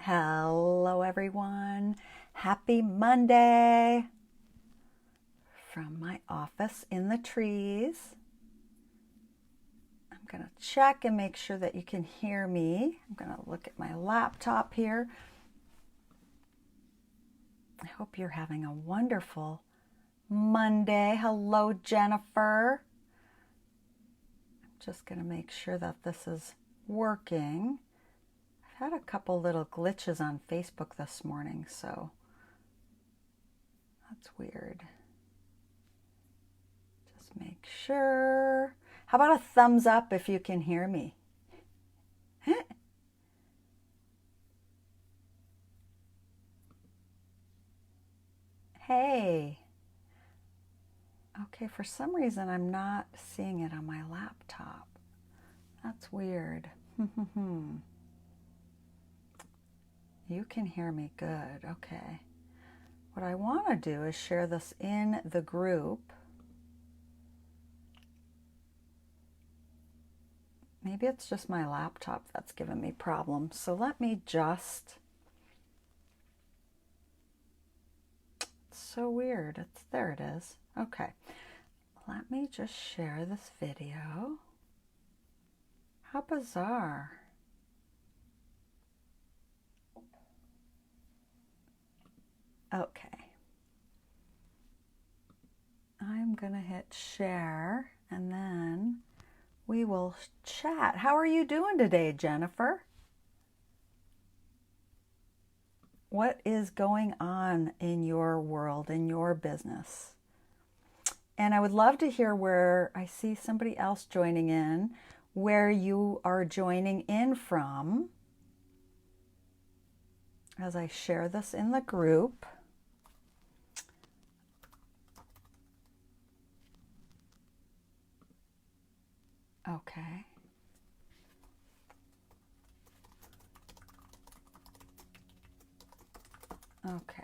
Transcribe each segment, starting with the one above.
Hello, everyone. Happy Monday from my office in the trees. I'm going to check and make sure that you can hear me. I'm going to look at my laptop here. I hope you're having a wonderful Monday. Hello, Jennifer. I'm just going to make sure that this is working. I've had a couple little glitches on Facebook this morning, so that's weird. Just make sure. How about a thumbs up if you can hear me? Hey. Okay, for some reason I'm not seeing it on my laptop. That's weird. You can hear me good. Okay. What I want to do is share this in the group. Maybe it's just my laptop that's giving me problems. So let me just... It's so weird. There it is. Okay. Let me just share this video. How bizarre. Okay. I'm going to hit share and then we will chat. How are you doing today, Jennifer? What is going on in your world, in your business? And I would love to hear where I see somebody else joining in, where you are joining in from as I share this in the group. Okay. Okay.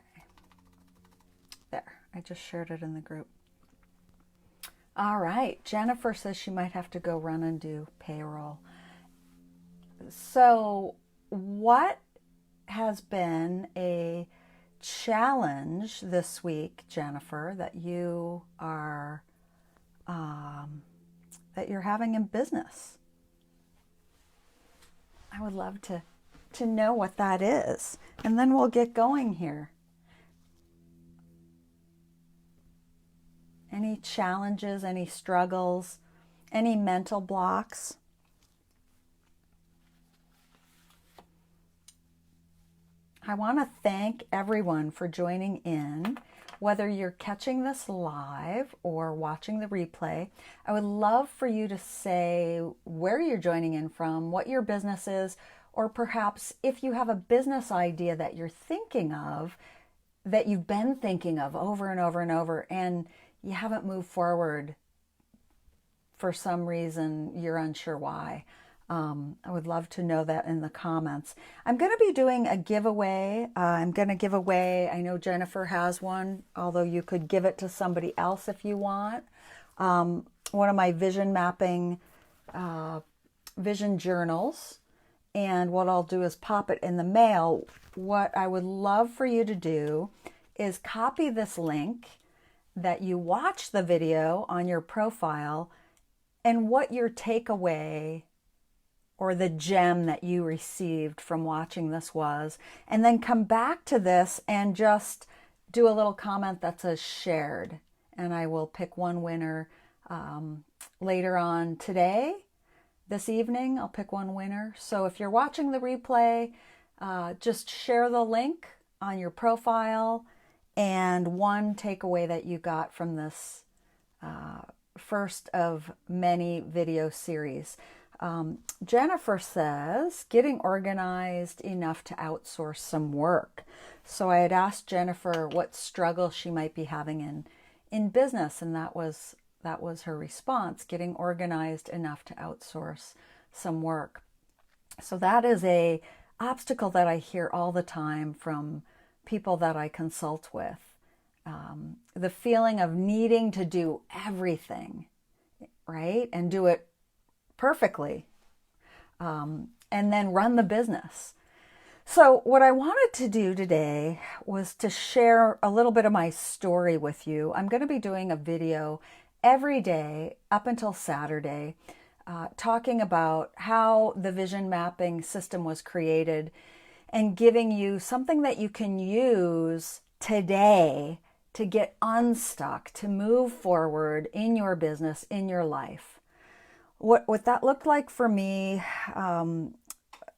There, I just shared it in the group. All right, Jennifer says she might have to go run and do payroll. So what has been a challenge this week, Jennifer, that you are that you're having in business? I would love to know what that is, and then we'll get going here. Any challenges, any struggles, any mental blocks? I want to thank everyone for joining in. Whether you're catching this live or watching the replay, I would love for you to say where you're joining in from, what your business is, or perhaps if you have a business idea that you're thinking of, that you've been thinking of over and over and over, and you haven't moved forward for some reason, you're unsure why. I would love to know that in the comments. I'm going to be doing a giveaway. I'm going to give away, I know Jennifer has one, although you could give it to somebody else if you want. One of my vision mapping vision journals. And what I'll do is pop it in the mail. What I would love for you to do is copy this link that you watch the video on your profile and what your takeaway or the gem that you received from watching this was, and then come back to this and just do a little comment that says shared. And I will pick one winner later on today, this evening. I'll pick one winner. So if you're watching the replay, just share the link on your profile and one takeaway that you got from this first of many video series. Jennifer says, getting organized enough to outsource some work. So I had asked Jennifer what struggle she might be having in business, and that was her response, getting organized enough to outsource some work. So that is a obstacle that I hear all the time from people that I consult with. The feeling of needing to do everything, right? And do it perfectly, and then run the business. So, what I wanted to do today was to share a little bit of my story with you. I'm going to be doing a video every day up until Saturday, talking about how the vision mapping system was created and giving you something that you can use today to get unstuck, to move forward in your business, in your life. What that looked like for me,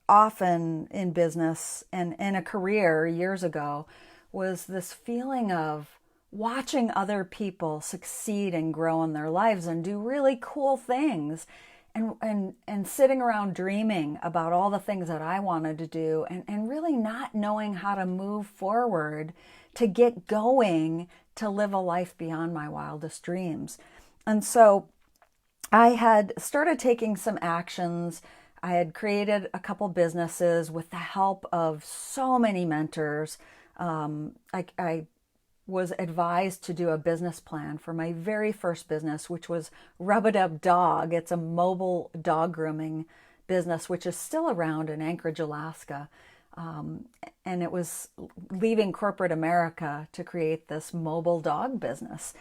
often in business and in a career years ago, was this feeling of watching other people succeed and grow in their lives and do really cool things, and sitting around dreaming about all the things that I wanted to do, and really not knowing how to move forward to get going to live a life beyond my wildest dreams. And so I had started taking some actions. I had created a couple businesses with the help of so many mentors. I was advised to do a business plan for my very first business, which was Rub-a-Dub Dog. It's a mobile dog grooming business, which is still around in Anchorage, Alaska. And it was leaving corporate America to create this mobile dog business.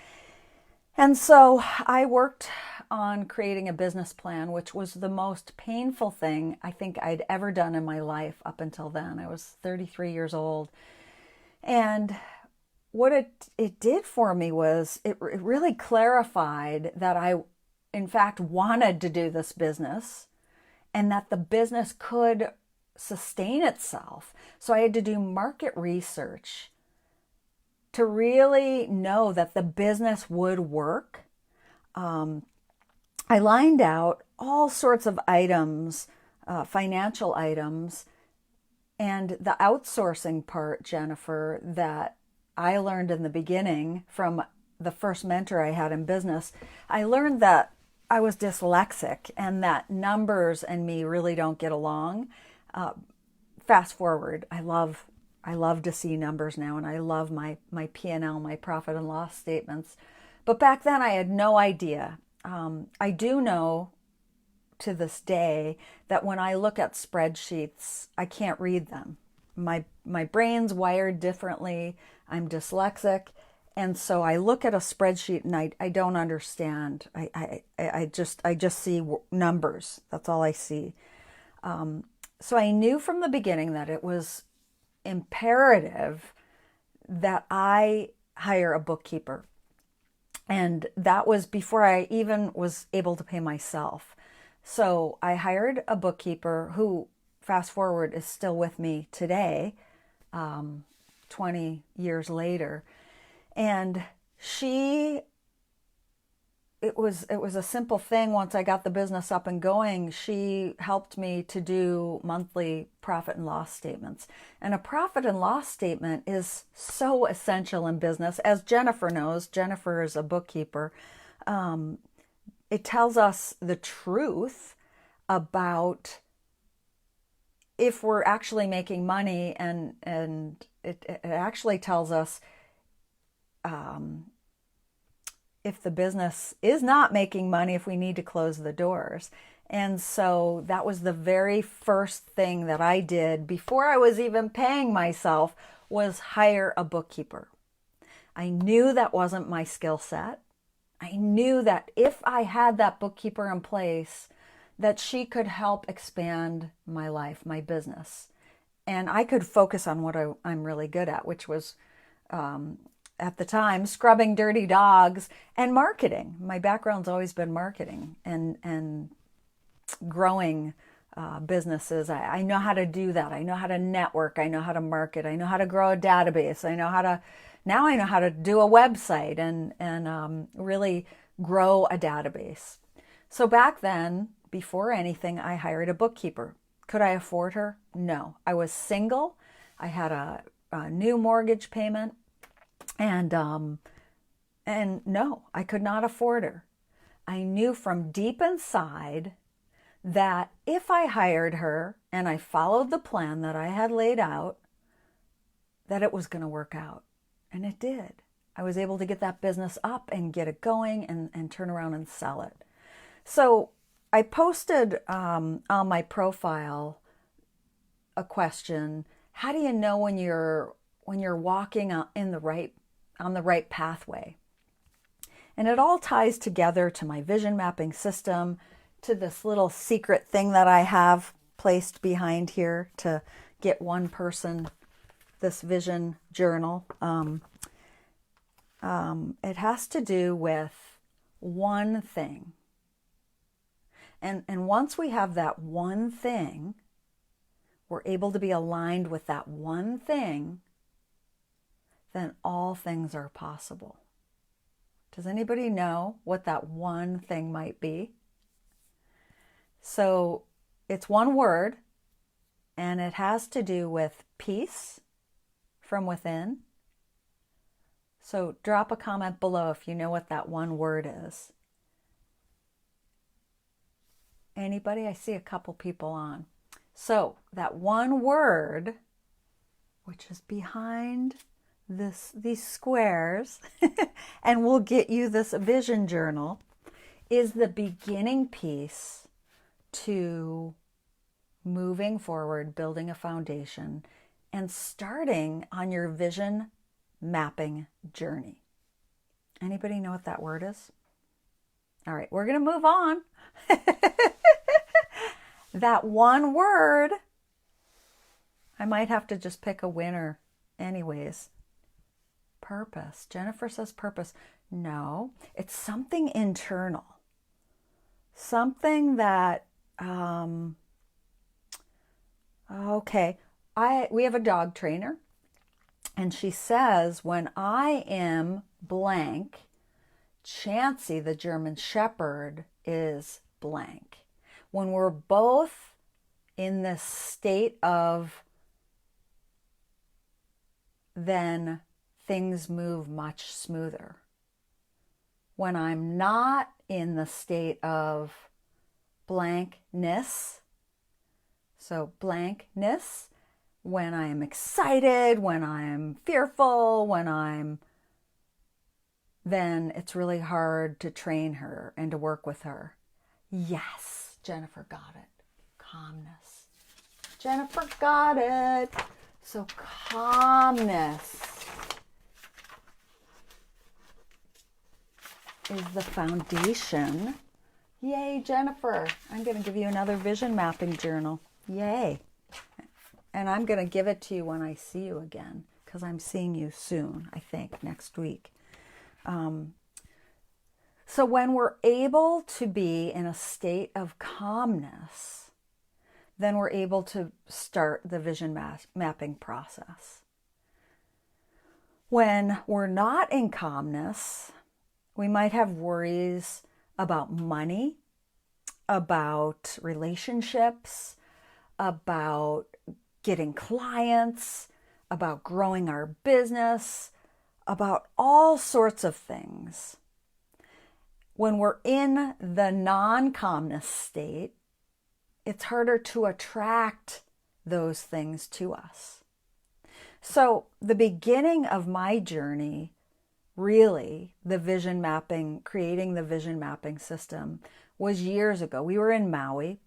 And so I worked on creating a business plan, which was the most painful thing I think I'd ever done in my life up until then. I was 33 years old. And what it did for me was it really clarified that I, in fact, wanted to do this business and that the business could sustain itself. So I had to do market research to really know that the business would work. I lined out all sorts of items, financial items, and the outsourcing part, Jennifer, that I learned in the beginning from the first mentor I had in business. I learned that I was dyslexic and that numbers and me really don't get along. Fast forward, I love to see numbers now, and I love my P&L, my profit and loss statements. But back then I had no idea. I do know to this day that when I look at spreadsheets, I can't read them. My brain's wired differently. I'm dyslexic. And so I look at a spreadsheet and I don't understand. I just see numbers. That's all I see. So I knew from the beginning that it was imperative that I hire a bookkeeper. And that was before I even was able to pay myself. So I hired a bookkeeper who, fast forward, is still with me today, 20 years later. And it was a simple thing. Once I got the business up and going, she helped me to do monthly profit and loss statements. And a profit and loss statement is so essential in business. As Jennifer knows, Jennifer is a bookkeeper. It tells us the truth about if we're actually making money, and it actually tells us if the business is not making money, if we need to close the doors. And so that was the very first thing that I did before I was even paying myself, was hire a bookkeeper. I knew that wasn't my skill set. I knew that if I had that bookkeeper in place, that she could help expand my life, my business. And I could focus on what I'm really good at, which was, at the time, scrubbing dirty dogs and marketing. My background's always been marketing and growing businesses. I know how to do that. I know how to network. I know how to market. I know how to grow a database. Now I know how to do a website and really grow a database. So back then, before anything, I hired a bookkeeper. Could I afford her? No. I was single. I had a new mortgage payment. And no, I could not afford her. I knew from deep inside that if I hired her and I followed the plan that I had laid out, that it was going to work out. And it did. I was able to get that business up and get it going and turn around and sell it. So I posted on my profile a question: how do you know when you're walking in on the right pathway? And it all ties together to my vision mapping system, to this little secret thing that I have placed behind here to get one person this vision journal. It has to do with one thing. And once we have that one thing, we're able to be aligned with that one thing, then all things are possible. Does anybody know what that one thing might be? So it's one word, and it has to do with peace from within. So drop a comment below if you know what that one word is. Anybody? I see a couple people on. So that one word, which is behind these squares, and we'll get you this vision journal, is the beginning piece to moving forward, building a foundation, and starting on your vision mapping journey. Anybody know what that word is? All right, we're going to move on. That one word, I might have to just pick a winner anyways. Purpose. Jennifer says purpose. No, it's something internal. Something that, okay, we have a dog trainer, and she says when I am blank, Chansey, the German Shepherd, is blank. When we're both in this state of, then things move much smoother. When I'm not in the state of blankness, so blankness, when I'm excited, when I'm fearful, then it's really hard to train her and to work with her. Yes, Jennifer got it. Calmness. Jennifer got it. So calmness is the foundation. Yay, Jennifer. I'm going to give you another vision mapping journal. Yay. And I'm going to give it to you when I see you again, because I'm seeing you soon, I think, next week. So when we're able to be in a state of calmness, then we're able to start the vision mapping process. When we're not in calmness, we might have worries about money, about relationships, about getting clients, about growing our business, about all sorts of things. When we're in the non-calmness state, it's harder to attract those things to us. So the beginning of my journey, really, the vision mapping, creating the vision mapping system, was years ago. We were in Maui,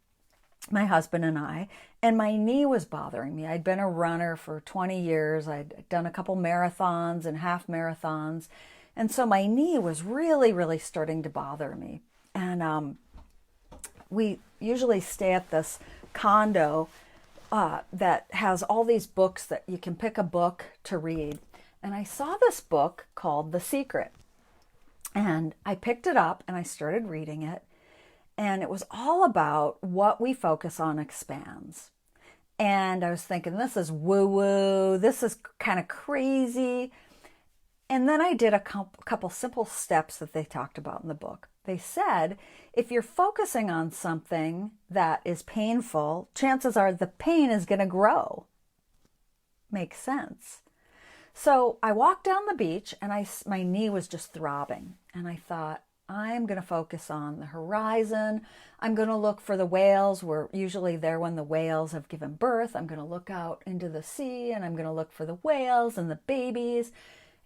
my husband and I, and my knee was bothering me. I'd been a runner for 20 years. I'd done a couple marathons and half marathons. And so my knee was really, really starting to bother me. And we usually stay at this condo that has all these books that you can pick a book to read. And I saw this book called The Secret. And I picked it up and I started reading it. And it was all about what we focus on expands. And I was thinking, this is woo-woo. This is kind of crazy. And then I did a couple simple steps that they talked about in the book. They said, if you're focusing on something that is painful, chances are the pain is going to grow. Makes sense. So I walked down the beach and my knee was just throbbing. And I thought, I'm going to focus on the horizon. I'm going to look for the whales. We're usually there when the whales have given birth. I'm going to look out into the sea and I'm going to look for the whales and the babies.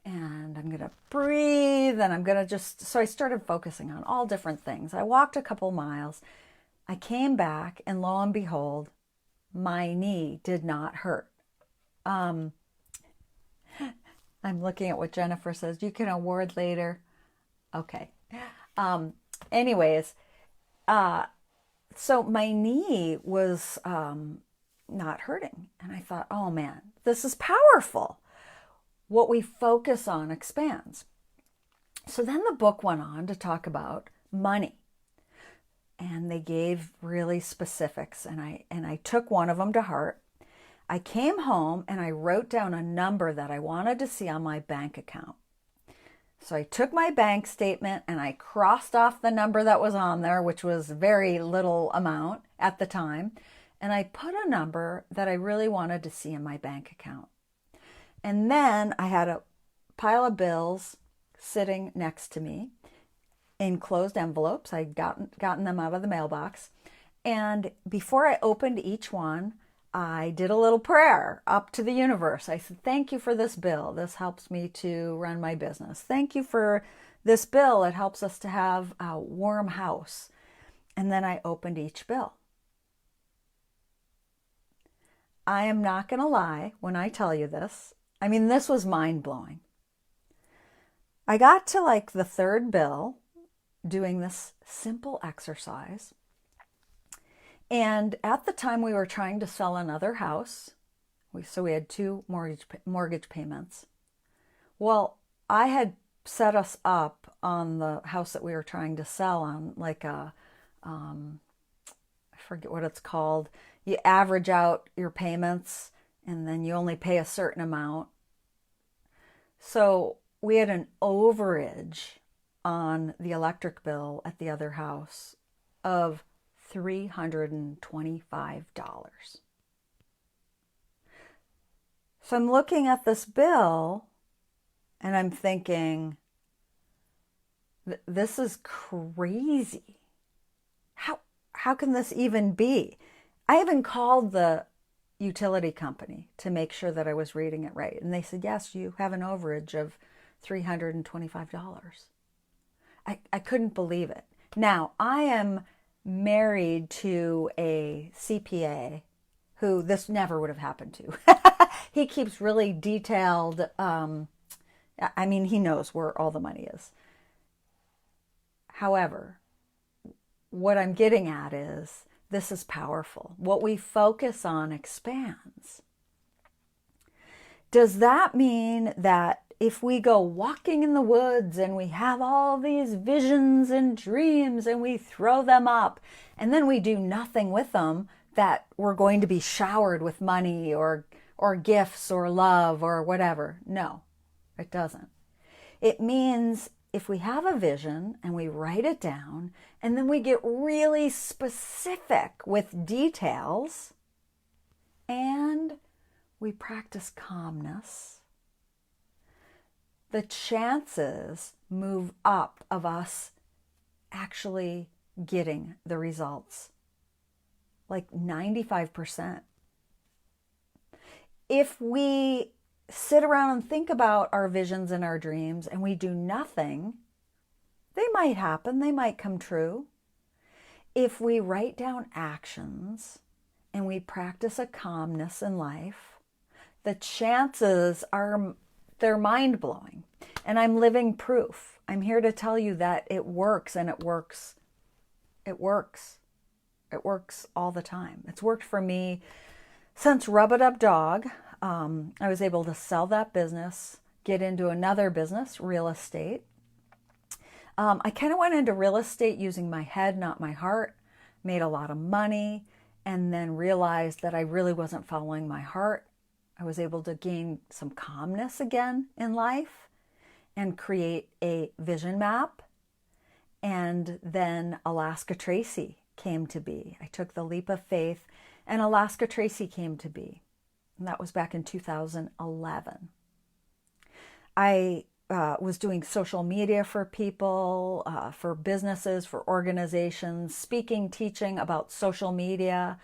And I'm going to breathe and I'm going to so I started focusing on all different things. I walked a couple miles. I came back and lo and behold, my knee did not hurt. I'm looking at what Jennifer says. You can award later. Okay. Anyways, so my knee was not hurting. And I thought, oh man, this is powerful. What we focus on expands. So then the book went on to talk about money. And they gave really specifics. And I took one of them to heart. I came home and I wrote down a number that I wanted to see on my bank account. So I took my bank statement and I crossed off the number that was on there, which was very little amount at the time. And I put a number that I really wanted to see in my bank account. And then I had a pile of bills sitting next to me in closed envelopes. I'd gotten them out of the mailbox. And before I opened each one, I did a little prayer up to the universe. I said, thank you for this bill. This helps me to run my business. Thank you for this bill. It helps us to have a warm house. And then I opened each bill. I am not going to lie when I tell you this. I mean, this was mind-blowing. I got to like the third bill doing this simple exercise. And at the time we were trying to sell another house. So we had 2 mortgage payments. Well, I had set us up on the house that we were trying to sell on like a, I forget what it's called. You average out your payments and then you only pay a certain amount. So we had an overage on the electric bill at the other house of $325. So I'm looking at this bill and I'm thinking, this is crazy. How can this even be? I even called the utility company to make sure that I was reading it right. And they said, yes, you have an overage of $325. I couldn't believe it. Now, I am married to a CPA who this never would have happened to. He keeps really detailed, I mean, he knows where all the money is. However, what I'm getting at is this is powerful. What we focus on expands. Does that mean that if we go walking in the woods and we have all these visions and dreams and we throw them up and then we do nothing with them, that we're going to be showered with money or gifts or love or whatever? No, it doesn't. It means if we have a vision and we write it down and then we get really specific with details and we practice calmness, the chances move up of us actually getting the results, like 95%. If we sit around and think about our visions and our dreams and we do nothing, they might happen, they might come true. If we write down actions and we practice a calmness in life, the chances are, they're mind-blowing. And I'm living proof. I'm here to tell you that it works, and it works. It works. It works all the time. It's worked for me since Rub It Up Dog. I was able to sell that business, get into another business, real estate. I kind of went into real estate using my head, not my heart, made a lot of money, and then realized that I really wasn't following my heart. I was able to gain some calmness again in life and create a vision map. And then Alaska Tracy came to be. I took the leap of faith and Alaska Tracy came to be. And that was back in 2011. I was doing social media for people, for businesses, for organizations, speaking, teaching about social media.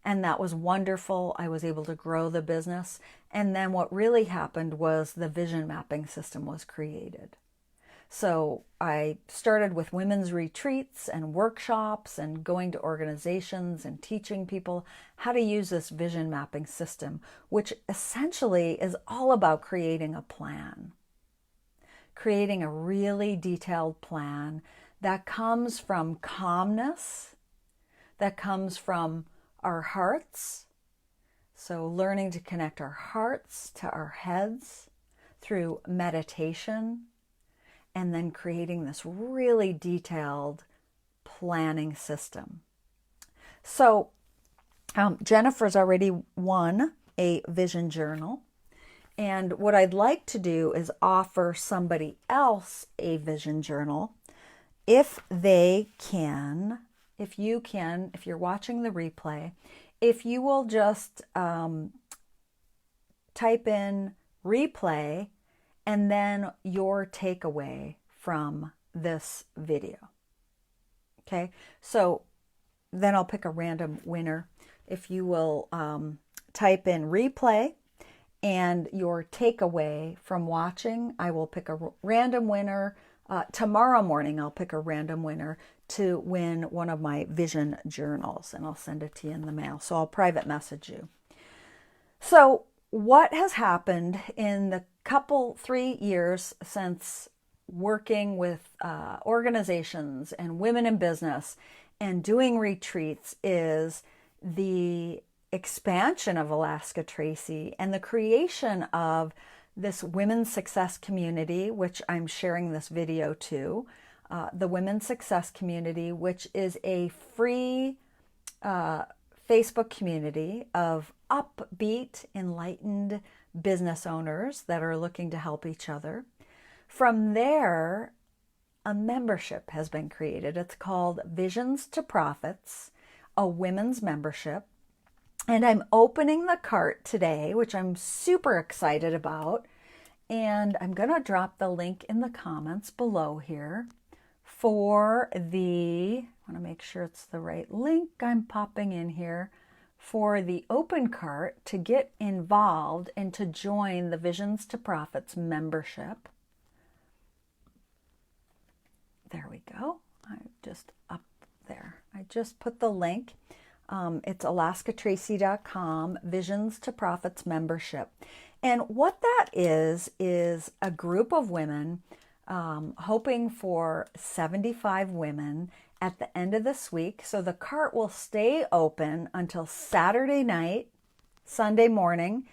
And that was wonderful. I was able to grow the business. And then what really happened was the vision mapping system was created. So I started with women's retreats and workshops and going to organizations and teaching people how to use this vision mapping system, which essentially is all about creating a plan, creating a really detailed plan that comes from calmness, that comes from our hearts. So learning to connect our hearts to our heads through meditation, and then creating this really detailed planning system. So Jennifer's already won a vision journal. And what I'd like to do is offer somebody else a vision journal if they can, if you can, if you're watching the replay, if you will just type in replay and then your takeaway from this video. Okay, so then I'll pick a random winner. If you will type in replay and your takeaway from watching, I will pick a random winner. Tomorrow morning, I'll pick a random winner to win one of my vision journals, and I'll send it to you in the mail. So I'll private message you. So what has happened in the 3 years since working with organizations and women in business and doing retreats is the expansion of Alaska Tracy and the creation of this women's success community, which I'm sharing this video to, the Women's Success Community, which is a free Facebook community of upbeat, enlightened business owners that are looking to help each other. From there, a membership has been created. It's called Visions to Profits, a women's membership. And I'm opening the cart today, which I'm super excited about. And I'm going to drop the link in the comments below here for the, I want to make sure it's the right link I'm popping in here, for the open cart to get involved and to join the Visions to Profits membership. There we go. I just up there. I just put the link. It's alaskatracy.com, Visions to Profits membership. And what that is a group of women hoping for 75 women at the end of this week. So the cart will stay open until Saturday night, Sunday morning.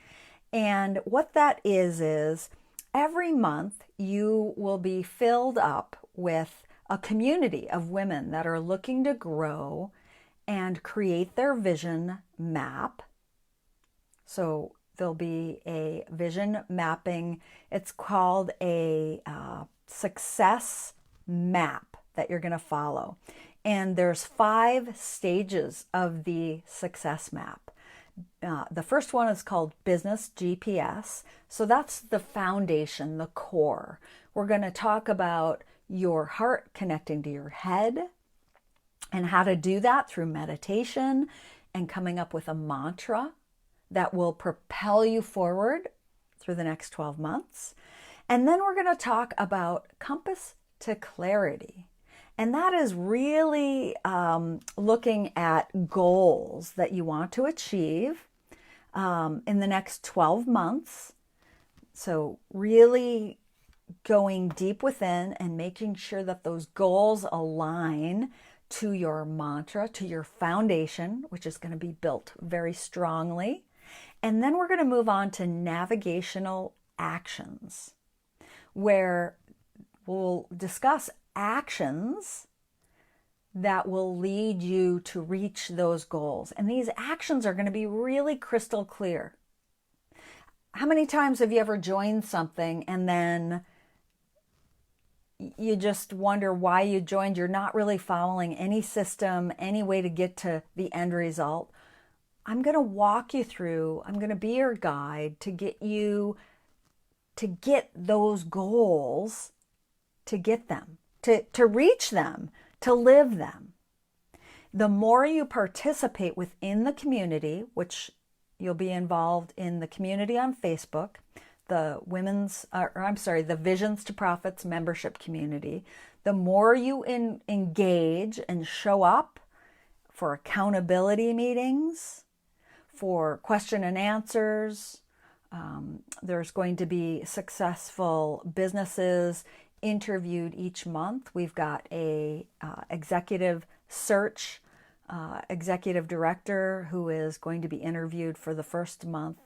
And what that is every month you will be filled up with a community of women that are looking to grow and create their vision map. So there'll be a vision mapping. It's called a success map that you're going to follow. And there's 5 stages of the success map. The first one is called Business GPS. So that's the foundation, the core. We're going to talk about your heart connecting to your head and how to do that through meditation and coming up with a mantra that will propel you forward through the next 12 months. And then we're going to talk about compass to clarity. And that is really looking at goals that you want to achieve in the next 12 months. So really going deep within and making sure that those goals align to your mantra, to your foundation, which is going to be built very strongly. And then we're going to move on to navigational actions, where we'll discuss actions that will lead you to reach those goals. And these actions are going to be really crystal clear. How many times have you ever joined something and then you just wonder why you joined? You're not really following any system, any way to get to the end result. I'm going to walk you through, I'm going to be your guide to get you to get those goals, to get them, to reach them, to live them. The more you participate within the community, which you'll be involved in the community on Facebook, the the Visions to Profits membership community. The more you engage and show up for accountability meetings, for question and answers, there's going to be successful businesses interviewed each month. We've got a executive search executive director who is going to be interviewed for the first month.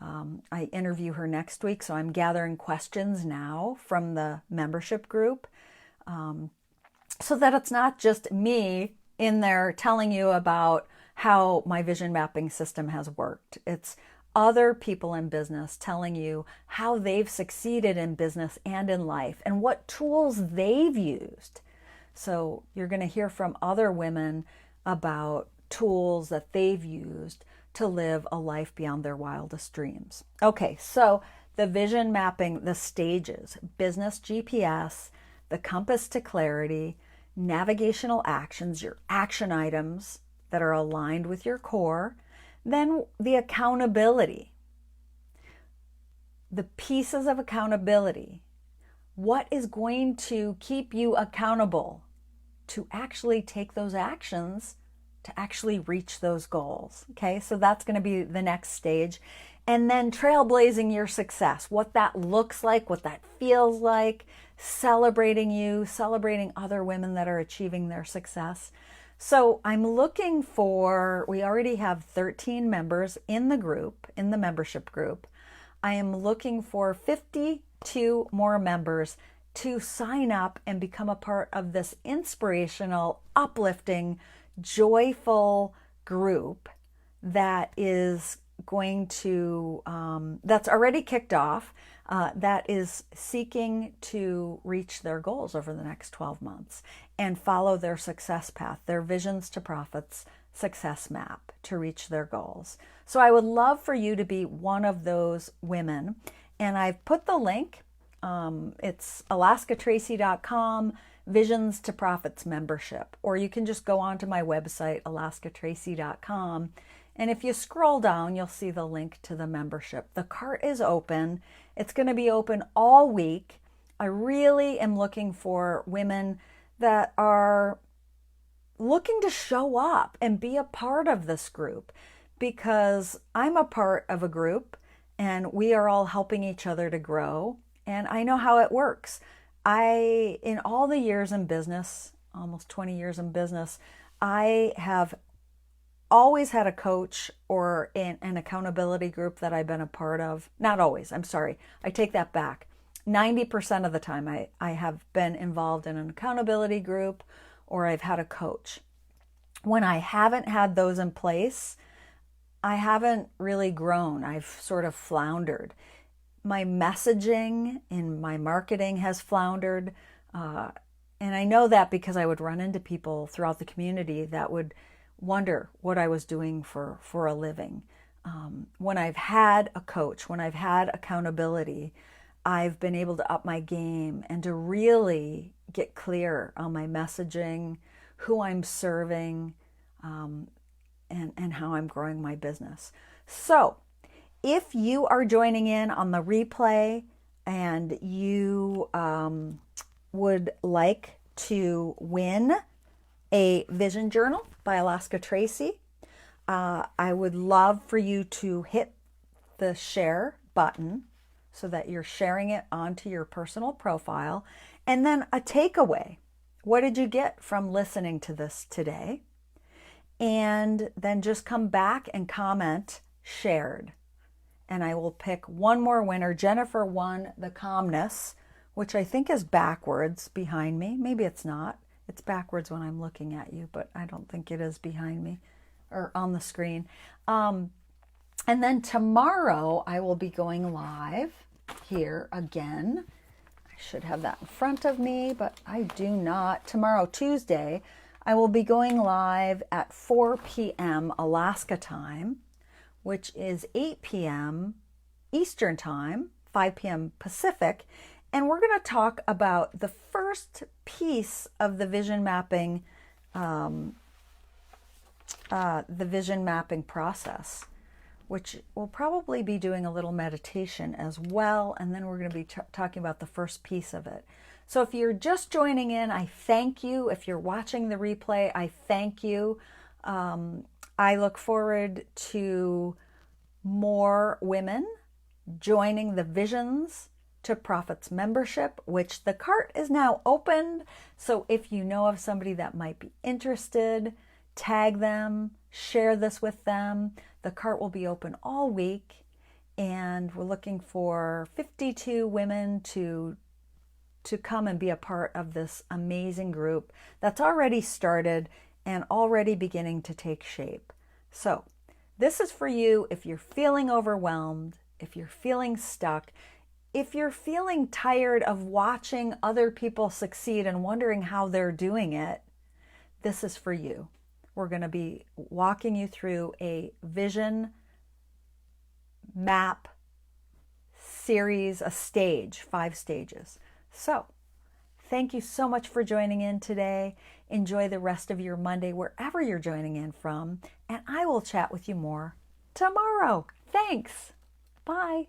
I interview her next week, so I'm gathering questions now from the membership group, so that it's not just me in there telling you about how my vision mapping system has worked. It's other people in business telling you how they've succeeded in business and in life and what tools they've used. So you're going to hear from other women about tools that they've used to live a life beyond their wildest dreams. Okay, so the vision mapping, the stages: business GPS, the compass to clarity, navigational actions, your action items that are aligned with your core, then the accountability, the pieces of accountability. What is going to keep you accountable to actually take those actions to actually reach those goals? Okay, so that's going to be the next stage. And then trailblazing your success, what that looks like, what that feels like, celebrating you, celebrating other women that are achieving their success. So I'm looking for, we already have 13 members in the group, in the membership group. I am looking for 52 more members to sign up and become a part of this inspirational, uplifting, joyful group that is going to, that's already kicked off, that is seeking to reach their goals over the next 12 months and follow their success path, their Visions to Profits success map to reach their goals. So I would love for you to be one of those women. And I've put the link, it's alaskatracy.com, Visions to Profits membership, or you can just go onto my website, alaskatracy.com. And if you scroll down, you'll see the link to the membership. The cart is open. It's going to be open all week. I really am looking for women that are looking to show up and be a part of this group, because I'm a part of a group and we are all helping each other to grow. And I know how it works. In all the years in business, almost 20 years in business, I have always had a coach or an accountability group that I've been a part of. Not always, I'm sorry. I take that back. 90% of the time I have been involved in an accountability group or I've had a coach. When I haven't had those in place, I haven't really grown. I've sort of floundered. My messaging in my marketing has floundered. And I know that because I would run into people throughout the community that would wonder what I was doing for a living. When I've had a coach, when I've had accountability, I've been able to up my game and to really get clear on my messaging, who I'm serving, and how I'm growing my business. So if you are joining in on the replay and you would like to win a vision journal by Alaska Tracy, I would love for you to hit the share button so that you're sharing it onto your personal profile. And then a takeaway. What did you get from listening to this today? And then just come back and comment shared. And I will pick one more winner. Jennifer won the Calmness, which I think is backwards behind me. Maybe it's not. It's backwards when I'm looking at you, but I don't think it is behind me or on the screen. And then tomorrow I will be going live here again. I should have that in front of me, but I do not. Tomorrow, Tuesday, I will be going live at 4 p.m. Alaska time, which is 8 p.m. Eastern time, 5 p.m. Pacific. And we're going to talk about the first piece of the vision mapping, process, which we'll probably be doing a little meditation as well. And then we're going to be talking about the first piece of it. So if you're just joining in, I thank you. If you're watching the replay, I thank you. I look forward to more women joining the Visions to Profits membership, which the cart is now opened. So if you know of somebody that might be interested, tag them, share this with them. The cart will be open all week, and we're looking for 52 women to come and be a part of this amazing group that's already started and already beginning to take shape. So this is for you if you're feeling overwhelmed, if you're feeling stuck, if you're feeling tired of watching other people succeed and wondering how they're doing it. This is for you. We're going to be walking you through a vision map series, a stage, 5 stages. So thank you so much for joining in today. Enjoy the rest of your Monday wherever you're joining in from, and I will chat with you more tomorrow. Thanks. Bye.